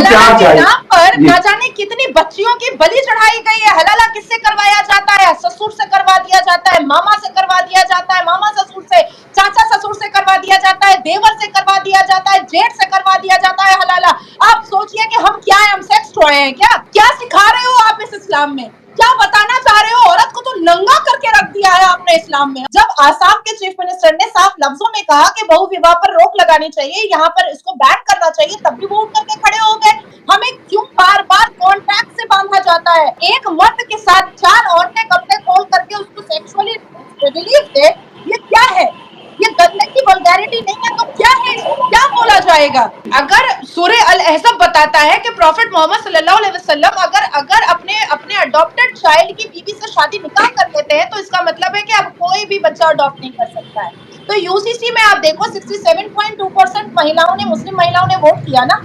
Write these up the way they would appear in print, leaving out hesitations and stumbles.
क्या चाहिए नाम पर ना जाने कितनी बच्चियों की बलि चढ़ाई गई है। हलाला किससे करवाया जाता है? ससुर से करवा दिया जाता है, मामा से करवा दिया जाता है, मामा ससुर से, चाचा ससुर से करवा दिया जाता है, देवर से करवा दिया जाता है, जेठ से करवा दिया जाता है हलाला। आप सोचिए कि हम क्या है, हम सेक्स टॉय हैं क्या? क्या सिखा रहे हो आप इस इस्लाम में? क्या बताना चाह रहे हो? औरत को तो नंगा करके रख दिया है आपने इस्लाम में। जब आसाम के चीफ मिनिस्टर ने साफ लफ्जों में कहा कि बहु विवाह पर रोक लगानी चाहिए, यहाँ पर इसको बैन करना चाहिए, तब भी वो उठ करके खड़े हो गए। हमें क्यों बार बार कॉन्ट्रैक्ट से बांधा जाता है? एक मर्द के साथ 4 औरतें कपड़े खोल करके उसको सेक्सुअली रिलीफ दे, ये क्या है? ये गंदगी वल्गैरिटी नहीं है तो क्या है? इसको क्या बोला जाएगा? अगर सूरे अल अहज़ब बताता है कि प्रॉफिट मोहम्मद सल्लल्लाहु अलैहि वसल्लम अगर अपने अडॉप्टेड चाइल्ड की बीवी से शादी निकाह कर लेते हैं तो इसका मतलब है कि अब कोई भी बच्चा अडॉप्ट नहीं कर सकता है। तो यूसीसी में आप देखो 67.2% महिलाओं ने, मुस्लिम महिलाओं ने वोट किया ना,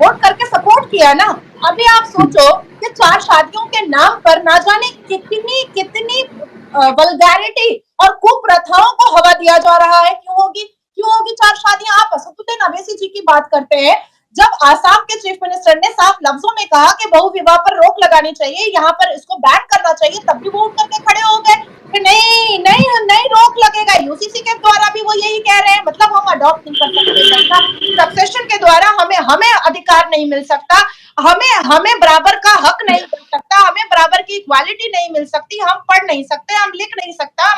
वोट करके सपोर्ट किया ना। अभी आप सोचो कि 4 शादियों के नाम पर ना जाने कितनी कितनी वल्गैरिटी और कुप्रथाओं को हवा दिया जा रहा है। क्यों होगी 4 शादियां? आप असदुद्दीन अवैसी जी की बात करते हैं। जब आसाम के चीफ मिनिस्टर ने साफ लफ्जों में कहा कि बहु विवाह पर रोक लगानी चाहिए, यहाँ पर इसको बैन करना चाहिए, तब भी वो उठ करके खड़े हो गए कि नहीं नहीं नहीं रोक लगेगा। यूसीसी के द्वारा भी वो यही कह रहे हैं, मतलब हम अडॉप्ट नहीं कर सकते बच्चा, सक्सेशन के द्वारा हमें अधिकार नहीं मिल सकता, हमें बराबर का हक नहीं मिल सकता, हमें बराबर की इक्वालिटी नहीं मिल सकती, हम पढ़ नहीं सकते, हम लिख नहीं सकता,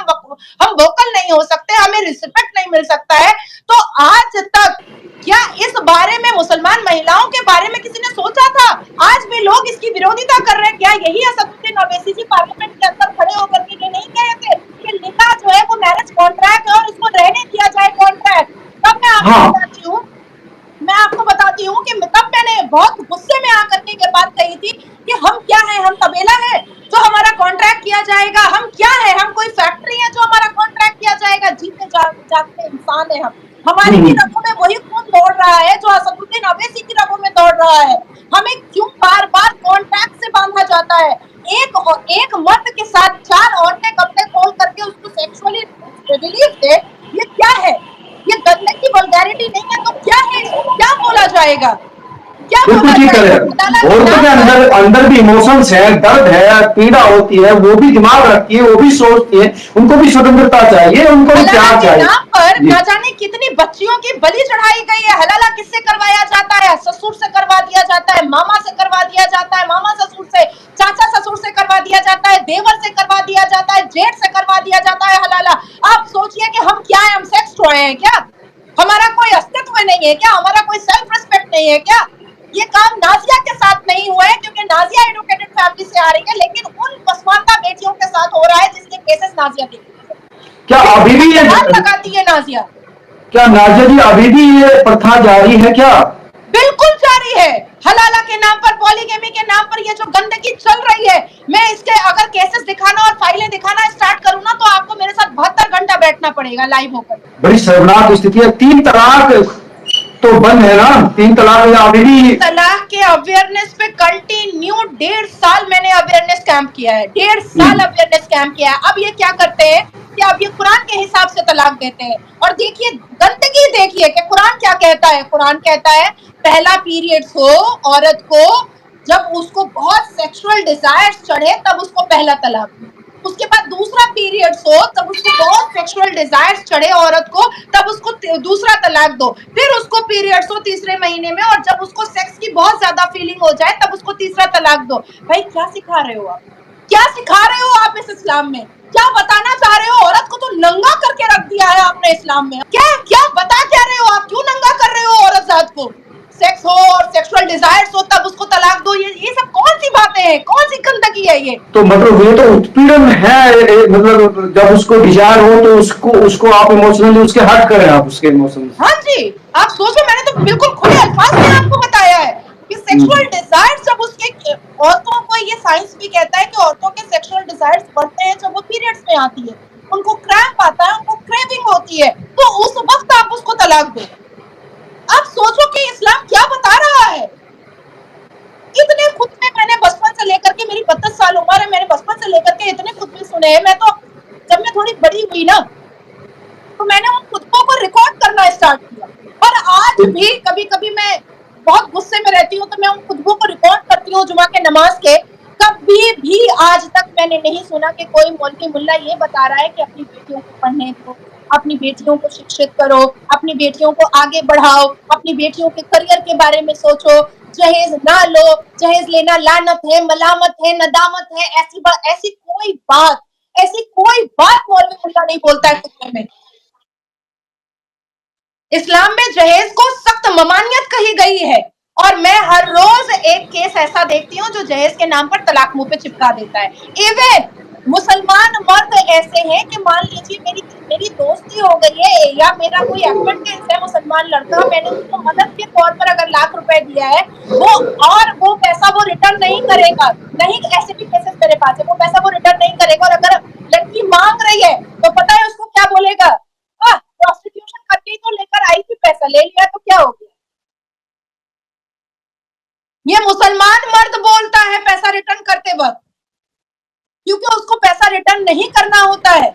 हम वोकल नहीं हो सकते, हमें रिस्पेक्ट नहीं मिल सकता है। तो आज तक क्या इस बारे में, मुसलमान महिलाओं के बारे में किसी ने सोचा था? आज भी लोग इसकी विरोधिता कर रहे हैं। क्या यही असदुद्दीन अवैसी जी पार्लियामेंट के अंदर खड़े होकर के ये नहीं कह रहे थे कि निकाह जो है वो मैरिज कॉन्ट्रैक्ट है और इसको रहने दिया जाए कॉन्ट्रैक्ट? तब मैं आपको बताती हूँ कि तब मैंने बहुत गुस्से में आकर के ये बात कही थी कि हम क्या है, हम तबेला है जो हमारा कॉन्ट्रैक्ट किया जाएगा? हम क्या है, हम कोई फैक्ट्री है जो हमारा कॉन्ट्रैक्ट किया जाएगा? जीते जागते इंसान है हम। हमारी भी रगों में वही खून दौड़ रहा है जो असदुद्दीन अवैसी की रगों में दौड़ रहा है। हमें क्यों बार बार कॉन्ट्रैक्ट से बांधा जाता है? एक मर्द के साथ 4 औरतें कपड़े खोल करके उसको सेक्सुअली रिलीफ दे, ये क्या है? ये गंदगी वल्गैरिटी नहीं है तो क्या है? इसको क्या बोला जाएगा? क्या बिल्कुल बोला ठीक जाएगा? है। औरतों के अंदर भी इमोशंस है, दर्द है, पीड़ा होती है, वो भी दिमाग रखती है, वो भी सोचती है, उनको भी स्वतंत्रता चाहिए, उनको भी प्यार चाहिए। नाम पर ना जाने कितनी बच्चियों की बलि चढ़ाई गई है। हलाला किससे करवाया जाता है? ससुर से करवा दिया जाता है, मामा से करवा दिया जाता है, मामा ससुर से, चाचा ससुर से करवा दिया जाता है, देवर से करवा दिया जाता है, जेठ से करवा दिया जाता है हलाला। आप सोचिए कि हम क्या है, हम सेक्स टॉय हैं क्या? हमारा कोई अस्तित्व नहीं है क्या? हमारा कोई सेल्फ रिस्पेक्ट नहीं है क्या? ये काम नाजिया के साथ नहीं हुआ है क्योंकि नाजिया एडुकेटेड फैमिली से आ रही है, लेकिन उन पसमानदा बेटियों के साथ हो रहा है जिसके केसेस नाजिया के। क्या अभी भी ये लगाती है नाजिया? क्या नाजिया जी अभी भी ये प्रथा जारी है क्या? बिल्कुल जारी है। हलाला के नाम पर, पॉलीगेमी के नाम पर ये जो गंदगी चल रही है, मैं इसके अगर केसेस दिखाना और फाइलें दिखाना स्टार्ट करूँ ना तो आपको मेरे साथ 72 घंटा बैठना पड़ेगा लाइव होकर। बड़ी शर्मनाक स्थिति है। 3 तलाक तो बंद है ना? 3 तलाक या अभी भी? तलाक के अवेयरनेस पे कंटिन्यू 1.5 साल मैंने अवेयरनेस कैंप किया है, 1.5 साल अवेयरनेस कैंप किया है। अब ये क्या करते हैं कि अब ये कुरान के हिसाब से तलाक देते हैं। और देखिए गंदगी, देखिए कि कुरान क्या कहता है। कुरान कहता है पहला पीरियड्स हो औरत को, जब उसको बहुत सेक्सुअल डिजायर्स चढ़े तब उसको पहला तलाक दो। उसके बाद दूसरा पीरियड्स हो तब उसको बहुत सेक्सुअल डिजायर्स चढ़े औरत को, तब उसको दूसरा तलाक दो। फिर उसको पीरियड्स हो तीसरे महीने में और जब उसको सेक्स की बहुत ज्यादा फीलिंग हो जाए तब उसको तीसरा तलाक दो। भाई क्या सिखा रहे हो आप? क्या सिखा रहे हो आप इस इस्लाम में? क्या बताना चाह रहे हो? औरत को तो नंगा करके रख दिया है आपने इस्लाम में। क्या क्या बता क्या रहे हो आप? क्यों नंगा कर रहे हो औरत जात को? सेक्स हो और सेक्सुअल डिजायर्स हो तब उसको तलाक दो, ये सब कौन सी बातें हैं? कौन सी गंदगी है ये? तो मतलब ये तो उत्पीड़न है। मतलब जब उसको डिजायर हो तो उसको आप इमोशनली उसके हट करें, आप उसके इमोशन। हाँ जी, आप सोचो, मैंने तो बिल्कुल खुले अल्फाज में आपको बताया है कि सेक्सुअल डिजायर्स जब उसके, औरतों को ये साइंस भी कहता है कि औरतों के सेक्सुअल डिजायर्स बढ़ते हैं जब वो पीरियड्स में आती है, उनको क्रैम्प आता है, उनको क्रेविंग होती है, तो उस वक्त आप उसको तलाक दो। आप सोचो कि इस्लाम क्या बता रहा है। इतने खुतबे मैंने बचपन से लेकर के, मेरी 32 साल उम्र है, मैंने बचपन से लेकर के इतने खुतबे सुने हैं। मैं तो जब मैं थोड़ी बड़ी हुई ना तो मैंने उन खुतबों को रिकॉर्ड करना स्टार्ट किया, और आज भी कभी कभी मैं बहुत गुस्से में रहती हूँ तो मैं उन नमाज के, कभी भी आज तक मैंने नहीं सुना कि कोई मौलवी मुल्ला ये बता रहा है कि अपनी बेटियों को पढ़ने दो, अपनी बेटियों को शिक्षित करो, अपनी बेटियों को आगे बढ़ाओ, अपनी बेटियों के करियर के बारे में सोचो, जहेज ना लो, जहेज लेना लानत है, मलामत है, नदामत है, ऐसी कोई बात मौलवी मुल्ला नहीं बोलता है खुतबे में। इस्लाम में जहेज को सख्त ममानियत कही गई है और मैं हर रोज एक केस ऐसा देखती हूँ जो जहेज के नाम पर तलाक मुंह पे चिपका देता है। इवन मुसलमान मर्द ऐसे हैं कि मान लीजिए मेरी मेरी दोस्ती हो गई है या मेरा कोई एक्वेंटेंस है मुसलमान लड़का, मैंने उसको मदद के तौर पर अगर लाख रुपए दिया है, वो पैसा वो रिटर्न नहीं करेगा, नहीं, ऐसे भी केसेस मेरे पास है, वो पैसा वो रिटर्न नहीं करेगा और अगर लड़की मांग रही है तो पता है उसको क्या बोलेगा, प्रोस्टिट्यूशन करके ही तो लेकर आई थी, पैसा ले लिया तो क्या हो गया। ये मुसलमान मर्द बोलता है पैसा रिटर्न करते वक्त, क्योंकि उसको पैसा रिटर्न नहीं करना होता है।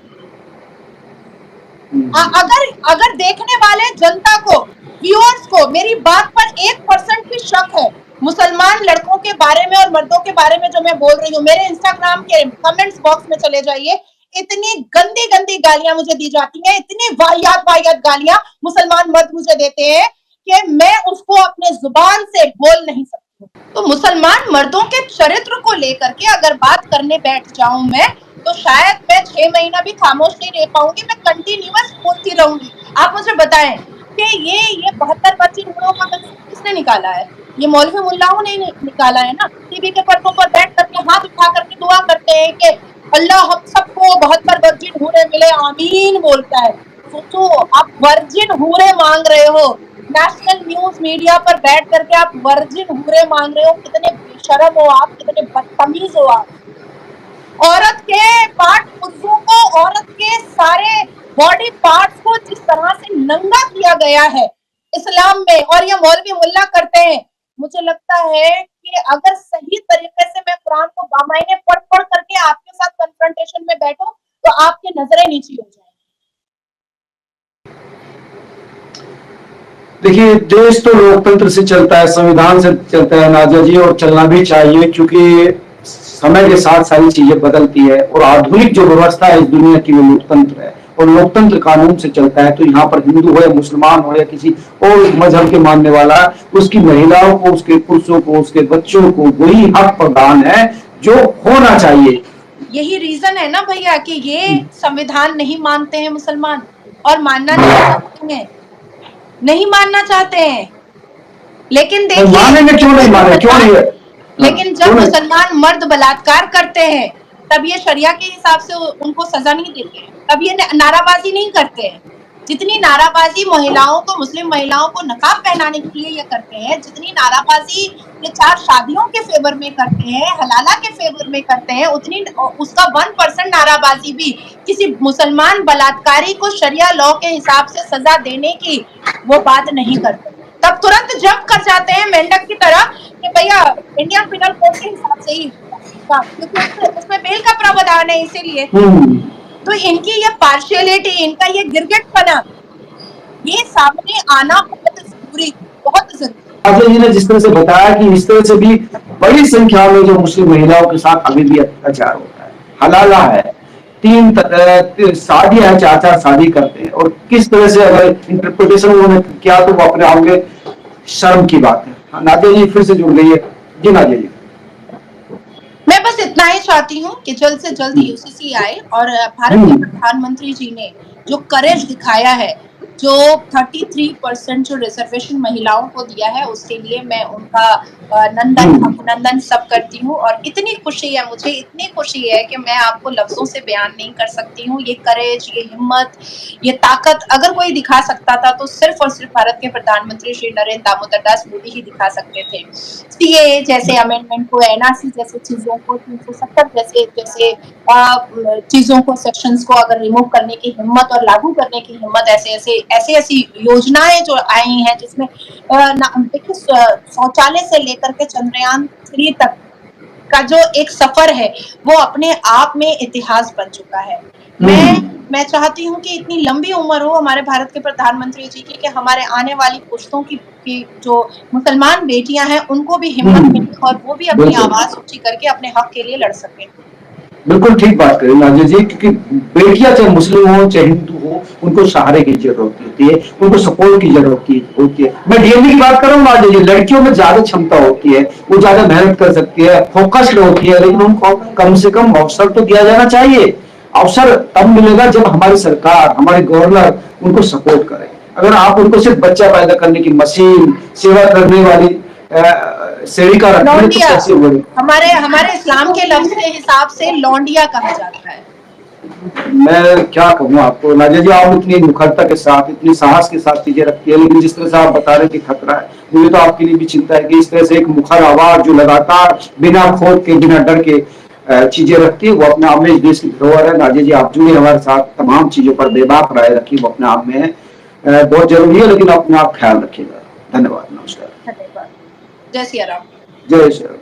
अगर देखने वाले जनता को, व्यूअर्स को मेरी बात पर 1% भी शक है मुसलमान लड़कों के बारे में और मर्दों के बारे में जो मैं बोल रही हूँ, मेरे इंस्टाग्राम के कमेंट्स बॉक्स में चले जाइए, इतनी गंदी गंदी गालियां मुझे दी जाती हैं, इतनी वाहियात वाहियात गालियां मुसलमान मर्द मुझे देते हैं कि मैं उसको अपने जुबान से बोल नहीं सकती हूँ। तो मुसलमान मर्दों के चरित्र को लेकर के अगर बात करने बैठ जाऊं मैं, तो शायद मैं 6 महीना भी खामोश नहीं रह पाऊंगी, मैं कंटिन्यूअस बोलती रहूंगी। आप मुझे बताएं कि ये 72 बच्ची नूरों का किसने निकाला है? ये मौलवी मुल्लाओं ने निकाला है ना। टीवी के पर्दों पर बैठ करके हाथ उठा करके दुआ करते हैं कि अल्लाह हम सबको 72 वर्जिन हूरे मिले, आमीन बोलता है। सोचो आप वर्जिन हूरे मांग रहे हो, नेशनल न्यूज मीडिया पर बैठ करके आप वर्जिन हूरे मांग रहे हो, कितने बेशरम हो आप, कितने बदतमीज हो आप। औरत के पार्ट पुरुषों को, औरत के सारे बॉडी पार्ट्स को जिस तरह से नंगा किया गया है इस्लाम में, और ये मौलवी मुल्ला करते हैं। मुझे लगता है कि अगर सही तरीके से मैं कुरान को बामायने पढ़ पढ़ करके आपके साथ कन्फ्रंटेशन में बैठूं तो आपकी नजरें नीची हो जाएंगी। देखिए, देश तो लोकतंत्र से चलता है, संविधान से चलता है नाजिया जी, और चलना भी चाहिए, क्योंकि समय के साथ सारी चीजें बदलती है और आधुनिक जो व्यवस्था है इस दुनिया की वो लोकतंत्र है और लोकतंत्र कानून से चलता है। तो यहाँ पर हिंदू हो या मुसलमान हो या किसी और मजहब के मानने वाला, उसकी महिलाओं को, उसके पुरुषों को, उसके बच्चों को वही हक प्रदान है जो होना चाहिए। यही रीजन है ना भैया कि ये संविधान नहीं मानते हैं मुसलमान और मानना नहीं चाहते हैं, नहीं मानना चाहते हैं। लेकिन देखिए, मानेंगे क्यों नहीं माने, क्यों नहीं है? लेकिन जब मुसलमान मर्द बलात्कार करते हैं तब ये शरिया के हिसाब से उनको सजा नहीं देते हैं, तब ये नाराबाजी नहीं करते हैं। जितनी नाराबाजी महिलाओं को, मुस्लिम महिलाओं को नकाब पहनाने के लिए ये करते हैं, जितनी नाराबाजी ये 4 शादियों के फेवर में करते हैं, हलाला के फेवर में करते हैं, उतनी उसका 1% नाराबाजी भी किसी मुसलमान बलात्कारी को शरिया लॉ के हिसाब से सजा देने की वो बात नहीं करते। तब तुरंत जंप कर जाते हैं मेंढक की तरह कि भैया इंडियन पिनल कोड के हिसाब से ही होगा, क्योंकि उसमें बेल का प्रावधान है, इसीलिए। तो इनकी ये पार्शियलिटी, इनका ये गिरगिटपना, ये सामने आना बहुत जरूरी, बहुत जरूरी। नाजिया जी ने जिस तरह से बताया कि इस तरह से भी बड़ी संख्या में जो मुस्लिम महिलाओं के साथ अभी भी अत्याचार होता है, हलाला है, 3 शादियां है, 4 शादी करते हैं, और किस तरह से अगर इंटरप्रिटेशन उन्होंने किया तो वो अपने आप में शर्म की बात है। नाजिया जी फिर से जुड़ गई है। जी नाजिया जी, मैं बस इतना ही चाहती हूँ कि जल्द से जल्द यूसीसी आए और भारत के प्रधानमंत्री जी ने जो करेज दिखाया है, जो 33% जो रिजर्वेशन महिलाओं को दिया है, उसके लिए मैं उनका नंदन अभिनंदन सब करती हूँ। और इतनी खुशी है मुझे, इतनी खुशी है कि मैं आपको लफ्जों से बयान नहीं कर सकती हूँ। ये करेज, ये हिम्मत, ये ताकत अगर कोई दिखा सकता था तो सिर्फ और सिर्फ भारत के प्रधानमंत्री श्री नरेंद्र दामोदर दास मोदी ही दिखा सकते थे। सीएए जैसे अमेंडमेंट को, एनआरसी जैसे चीजों को, 370 जैसे चीजों को, सेक्शंस को अगर रिमूव करने की हिम्मत और लागू करने की हिम्मत, ऐसी योजनाएं जो आई हैं जिसमें देखिए शौचालय से लेकर के चंद्रयान 3 तक का जो एक सफर है वो अपने आप में इतिहास बन चुका है। मैं मैं चाहती हूँ कि इतनी लंबी उम्र हो हमारे भारत के प्रधानमंत्री जी की कि हमारे आने वाली पुश्तों की जो मुसलमान बेटियां हैं उनको भी हिम्मत मिले और वो भी अपनी बिल्कुल। आवाज ऊंची करके अपने हक के लिए लड़ सकें। बिल्कुल ठीक बात करें नाजिया जी, क्योंकि बेटियां चाहे मुस्लिम हो चाहे हिंदू हो, उनको सहारे की जरूरत होती है, उनको सपोर्ट की जरूरत होती है। मैं डीएमडी की बात कर रहा हूँ नाजिया जी, लड़कियों में ज्यादा क्षमता होती है, वो ज्यादा मेहनत कर सकती है, फोकस्ड होती है, लेकिन उनको कम से कम अवसर तो दिया जाना चाहिए। अवसर तब मिलेगा जब हमारी सरकार, हमारे गवर्नर उनको सपोर्ट करे। अगर आप उनको सिर्फ बच्चा पैदा करने की मशीन, सेवा करने वाली सेविका रखें तो लौंडिया, कैसे होगी? हमारे हमारे इस्लाम के लफ्ज के हिसाब से लौंडिया कहा जाता है। मैं क्या कहूँ आपको नाजिया जी, आप इतनी मुखरता के साथ, इतनी साहस के साथ चीजें रखती है, लेकिन जिस तरह से आप बता रहे कि खतरा है, मुझे तो आपके लिए भी चिंता है कि इस तरह से एक मुखर आवाज जो लगातार बिना खोद के, बिना डर के चीजें रखती है, वो अपने आप में इस देश की धरोहर है। नाजिया जी, आप जुड़े हमारे साथ, तमाम चीजों पर बेबाक राय रखी, वो अपने आप में बहुत जरूरी है, लेकिन अपने आप ख्याल रखिएगा। धन्यवाद, नमस्कार। धन्यवाद। जय सिया राम। जय श्री राम।